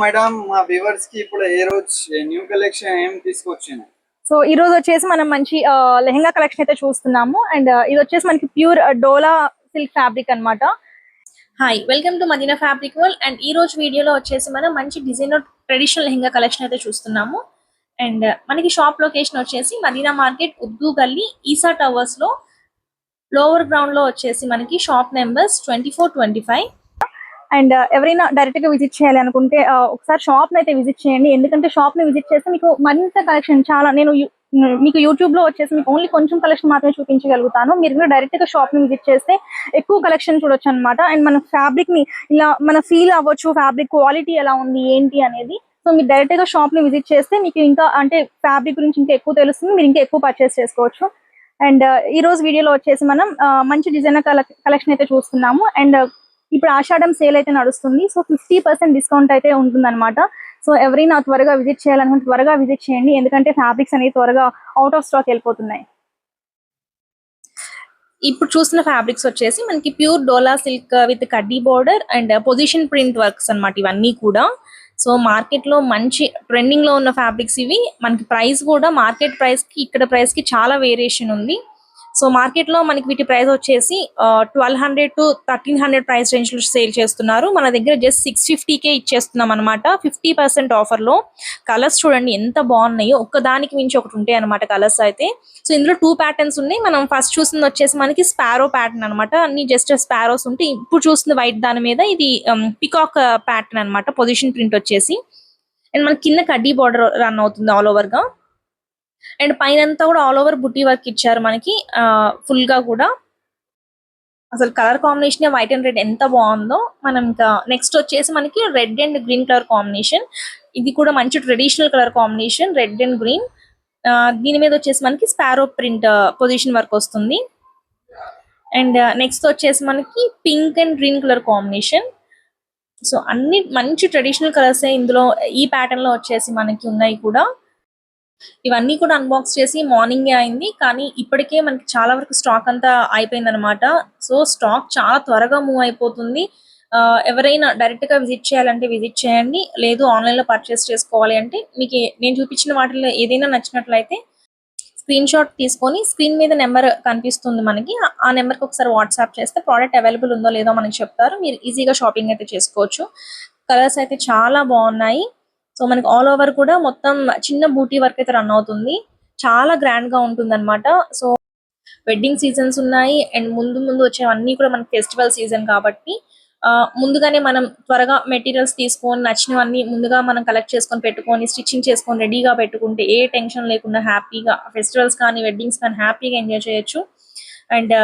Madam మా viewers కి ఇప్పుడు ఏ రోజు న్యూ కలెక్షన్ ఏం తీసుకొచ్చాను. సో ఈ రోజు వచ్చేసి మనం మంచి లెహంగా కలెక్షన్ అయితే చూస్తున్నాము. అండ్ ఇది వచ్చేసి మనకి ప్యూర్ డోలా సిల్క్ ఫ్యాబ్రిక్ అన్నమాట. Hi, welcome to Madina fabric world. And ఈ రోజు వీడియోలో వచ్చేసి మనం మంచి డిజైనర్ ట్రెడిషనల్ లెహంగా కలెక్షన్ అయితే చూస్తున్నాము. అండ్ మనకి షాప్ లొకేషన్ వచ్చేసి మదీనా మార్కెట్, ఉర్దూ గల్లీ, ఈసా టవర్స్ లో లోవర్ గ్రౌండ్ లో వచ్చేసి మనకి షాప్ నెంబర్స్ 24, 25. అండ్ ఎవరైనా డైరెక్ట్ గా విజిట్ చేయాలి అనుకుంటే ఒకసారి షాప్ అయితే విజిట్ చేయండి. ఎందుకంటే షాప్ ని విజిట్ చేస్తే మీకు మరింత కలెక్షన్ చాలా మీకు యూట్యూబ్ లో వచ్చేసి మీకు ఓన్లీ కొంచెం కలెక్షన్ మాత్రమే చూపించగలుగుతాను. మీరు డైరెక్ట్ గా షాప్ ని విజిట్ చేస్తే ఎక్కువ కలెక్షన్ చూడొచ్చు అనమాట. అండ్ మన ఫ్యాబ్రిక్ ని ఇలా మన ఫీల్ అవ్వచ్చు, ఫ్యాబ్రిక్ క్వాలిటీ ఎలా ఉంది ఏంటి అనేది. సో మీరు డైరెక్ట్ గా షాప్ ని విజిట్ చేస్తే మీకు ఇంకా అంటే ఫ్యాబ్రిక్ గురించి ఇంకా ఎక్కువ తెలుస్తుంది, మీరు ఇంకా ఎక్కువ పర్చేస్ చేసుకోవచ్చు. అండ్ ఈ రోజు వీడియోలో వచ్చేసి మనం మంచి డిజైనర్ కలెక్షన్ అయితే చూస్తున్నాము. అండ్ ఇప్పుడు ఆషాఢం సేల్ అయితే నడుస్తుంది. సో 50% డిస్కౌంట్ అయితే ఉంటుంది అనమాట. సో ఎవరైనా త్వరగా విజిట్ చేయాలనుకుంటే త్వరగా విజిట్ చేయండి, ఎందుకంటే ఫ్యాబ్రిక్స్ అనేవి త్వరగా అవుట్ ఆఫ్ స్టాక్ వెళ్ళిపోతున్నాయి. ఇప్పుడు చూసిన ఫ్యాబ్రిక్స్ వచ్చేసి మనకి ప్యూర్ డోలా సిల్క్ విత్ కడ్డీ border and position print works అన్నమాట. ఇవన్నీ కూడా సో మార్కెట్ లో మంచి ట్రెండింగ్ లో ఉన్న ఫ్యాబ్రిక్స్ ఇవి. మనకి ప్రైస్ కూడా మార్కెట్ ప్రైస్ కి ఇక్కడ ప్రైస్ కి చాలా వేరియేషన్ ఉంది. సో మార్కెట్ లో మనకి వీటి ప్రైస్ వచ్చేసి 1200 to 1300 ప్రైస్ రేంజ్ లో సేల్ చేస్తున్నారు. మన దగ్గర జస్ట్ 650కే ఇచ్చేస్తున్నాం అనమాట, 50% ఆఫర్ లో. కలర్స్ చూడండి ఎంత బాగున్నాయో, ఒక్కదానికి మించి ఒకటి ఉంటాయి అనమాట కలర్స్ అయితే. సో ఇందులో 2 ప్యాటర్న్స్ ఉన్నాయి. మనం ఫస్ట్ చూసింది వచ్చేసి మనకి స్పారో ప్యాటర్న్ అనమాట. అన్ని జస్ట్ స్పారోస్ ఉంటాయి. ఇప్పుడు చూస్తుంది వైట్ దాని మీద ఇది పికాక్ ప్యాటర్న్ అనమాట, పొజిషన్ ప్రింట్ వచ్చేసి. అండ్ మనకి కింద కడ్డీ బార్డర్ రన్ అవుతుంది ఆల్ ఓవర్ గా. అండ్ పైన అంతా కూడా ఆల్ ఓవర్ బుట్టి వర్క్ ఇచ్చారు మనకి ఫుల్ గా కూడా. అసలు colour combination white and red ఎంత బాగుందో. మనం ఇంకా నెక్స్ట్ వచ్చేసి మనకి red and green colour combination. ఇది కూడా మంచి traditional colour combination, red and green. దీని మీద వచ్చేసి మనకి స్పారో ప్రింట్ పొజిషన్ వర్క్ వస్తుంది. అండ్ నెక్స్ట్ వచ్చేసి మనకి pink and green colour combination. So అన్ని మంచి ట్రెడిషనల్ కలర్స్ ఇందులో ఈ ప్యాటర్న్ లో వచ్చేసి మనకి ఉన్నాయి కూడా. ఇవన్నీ కూడా అన్బాక్స్ చేసి మార్నింగే అయింది, కానీ ఇప్పటికే మనకి చాలా వరకు స్టాక్ అంతా అయిపోయింది అనమాట. సో స్టాక్ చాలా త్వరగా మూవ్ అయిపోతుంది. ఎవరైనా డైరెక్ట్ గా విజిట్ చేయాలంటే విజిట్ చేయండి, లేదు ఆన్లైన్ లో పర్చేస్ చేసుకోవాలి అంటే మీకు నేను చూపించిన వాటిలో ఏదైనా నచ్చినట్లయితే స్క్రీన్ షాట్ తీసుకొని స్క్రీన్ మీద నెంబర్ కనిపిస్తుంది మనకి, ఆ నెంబర్కి ఒకసారి వాట్సాప్ చేస్తే ప్రోడక్ట్ అవైలబుల్ ఉందో లేదో మనకి చెప్తారు. మీరు ఈజీగా షాపింగ్ అయితే చేసుకోవచ్చు. కలర్స్ అయితే చాలా బాగున్నాయి. సో మనకి ఆల్ ఓవర్ కూడా మొత్తం చిన్న బూటీ వర్క్ అయితే రన్ అవుతుంది. చాలా గ్రాండ్ గా ఉంటుంది అనమాట. సో వెడ్డింగ్ సీజన్స్ ఉన్నాయి అండ్ ముందు ముందు వచ్చేవన్నీ కూడా మనకి ఫెస్టివల్ సీజన్ కాబట్టి ముందుగానే మనం త్వరగా మెటీరియల్స్ తీసుకొని నచ్చినవన్నీ ముందుగా మనం కలెక్ట్ చేసుకొని పెట్టుకొని స్టిచ్చింగ్ చేసుకొని రెడీగా పెట్టుకుంటే ఏ టెన్షన్ లేకుండా హ్యాపీగా ఫెస్టివల్స్ కానీ వెడ్డింగ్స్ కానీ హ్యాపీగా ఎంజాయ్ చేయొచ్చు. అండ్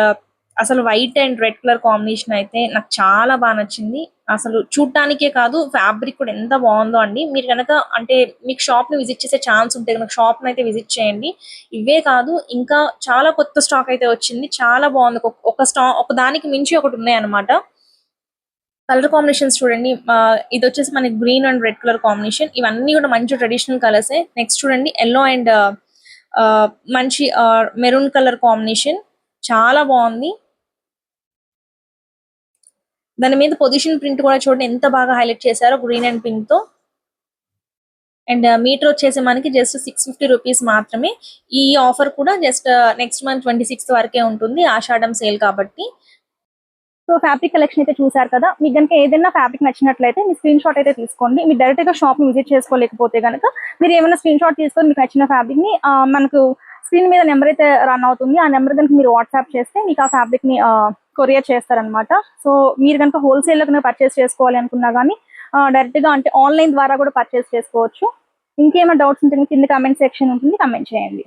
అసలు white and red colour combination అయితే నాకు చాలా బాగా నచ్చింది. అసలు చూడటానికే కాదు, ఫ్యాబ్రిక్ కూడా ఎంత బాగుందో అండి. మీరు కనుక అంటే మీకు షాప్ ని విజిట్ చేసే ఛాన్స్ ఉంటే కనుక షాప్ ని అయితే విజిట్ చేయండి. ఇవే కాదు ఇంకా చాలా కొత్త స్టాక్ అయితే వచ్చింది, చాలా బాగుంది. ఒక దానికి మించి ఒకటి ఉన్నాయి అనమాట. కలర్ కాంబినేషన్స్ చూడండి, ఇది వచ్చేసి మనకి green and red colour combination. ఇవన్నీ కూడా మంచి ట్రెడిషనల్ కలర్సే. నెక్స్ట్ చూడండి ఎల్లో అండ్ మంచి మెరూన్ కలర్ కాంబినేషన్, చాలా బాగుంది. దాని మీద పొజిషన్ ప్రింట్ కూడా చూడండి ఎంత బాగా హైలైట్ చేశారో గ్రీన్ అండ్ పింక్ తో. అండ్ మీటర్ వచ్చేసి మనకి జస్ట్ 650 రూపీస్ మాత్రమే. ఈ ఆఫర్ కూడా జస్ట్ నెక్స్ట్ మంత్ 26th వరకే ఉంటుంది, ఆషాఢం సేల్ కాబట్టి. సో ఫ్యాబ్రిక్ కలెక్షన్ అయితే చూసారు కదా. మీకు కనుక ఏదైనా ఫ్యాబ్రిక్ నచ్చినట్లయితే మీ స్క్రీన్ షాట్ అయితే తీసుకోండి. మీరు డైరెక్ట్ గా షాప్ ని విజిట్ చేసుకోలేకపోతే కనుక మీరు ఏమైనా స్క్రీన్ షాట్ తీసుకొని మీకు నచ్చిన ఫ్యాబ్రిక్ ని మనకు స్క్రీన్ మీద నెంబర్ అయితే రన్ అవుతుంది, ఆ నెంబర్ కనుక మీరు వాట్సాప్ చేస్తే మీకు ఆ ఫ్యాబ్రిక్ ని కొరియర్ చేస్తారనమాట. సో మీరు కనుక హోల్సేల్ లో కనుక పర్చేస్ చేసుకోవాలి అనుకున్నా కానీ డైరెక్ట్ గా అంటే ఆన్లైన్ ద్వారా కూడా పర్చేస్ చేసుకోవచ్చు. ఇంకేమైనా డౌట్స్ ఉంటే కింద కామెంట్ సెక్షన్ ఉంటుంది, కామెంట్ చేయండి.